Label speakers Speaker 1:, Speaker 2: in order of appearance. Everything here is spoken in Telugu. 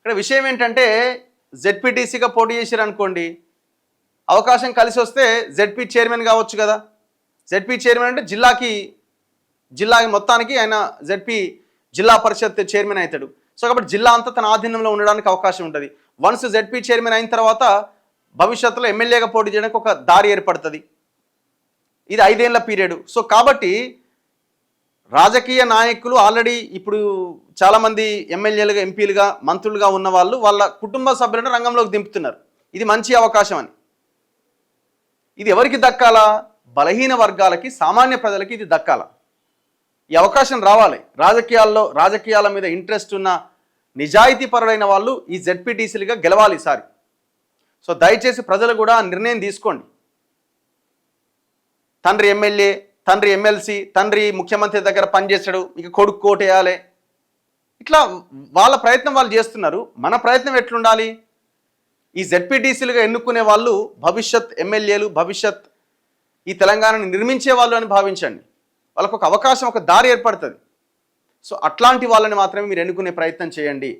Speaker 1: ఇక్కడ విషయం ఏంటంటే జెడ్పీటీసీగా పోటీ చేశారు అనుకోండి, అవకాశం కలిసి వస్తే జెడ్పీ చైర్మన్ కావచ్చు కదా. జెడ్పీ చైర్మన్ అంటే జిల్లా మొత్తానికి ఆయన జెడ్పీ జిల్లా పరిషత్ చైర్మన్ అవుతాడు. సో కాబట్టి జిల్లా అంతా తన ఆధీనంలో ఉండడానికి అవకాశం ఉంటుంది. వన్స్ జెడ్పీ చైర్మన్ అయిన తర్వాత భవిష్యత్తులో ఎమ్మెల్యేగా పోటీ చేయడానికి ఒక దారి ఏర్పడుతుంది. ఇది 5 ఏళ్ల పీరియడ్. సో కాబట్టి రాజకీయ నాయకులు ఆల్రెడీ ఇప్పుడు చాలామంది ఎమ్మెల్యేలుగా, ఎంపీలుగా, మంత్రులుగా ఉన్న వాళ్ళు వాళ్ళ కుటుంబ సభ్యులను రంగంలోకి దింపుతున్నారు. ఇది మంచి అవకాశం అని. ఇది ఎవరికి దక్కాలా? బలహీన వర్గాలకి, సామాన్య ప్రజలకి ఇది దక్కాల. ఈ అవకాశం రావాలి. రాజకీయాల మీద ఇంట్రెస్ట్ ఉన్న నిజాయితీపరులైన వాళ్ళు ఈ జెడ్పీటీసీలుగా గెలవాలి ఈసారి. సో దయచేసి ప్రజలు కూడా నిర్ణయం తీసుకోండి. తండ్రి ఎమ్మెల్యే, తండ్రి ఎమ్మెల్సీ, తండ్రి ముఖ్యమంత్రి దగ్గర పనిచేస్తాడు, ఇక కొడుకు కోటేయాలి, ఇట్లా వాళ్ళ ప్రయత్నం వాళ్ళు చేస్తున్నారు. మన ప్రయత్నం ఎట్లుండాలి? ఈ జెడ్పీటీసీలుగా ఎన్నుకునే వాళ్ళు భవిష్యత్ ఎమ్మెల్యేలు, భవిష్యత్ ఈ తెలంగాణను నిర్మించే వాళ్ళు అని భావించండి. వాళ్ళకు ఒక అవకాశం, ఒక దారి ఏర్పడుతుంది. సో అట్లాంటి వాళ్ళని మాత్రమే మీరు ఎన్నుకునే ప్రయత్నం చేయండి.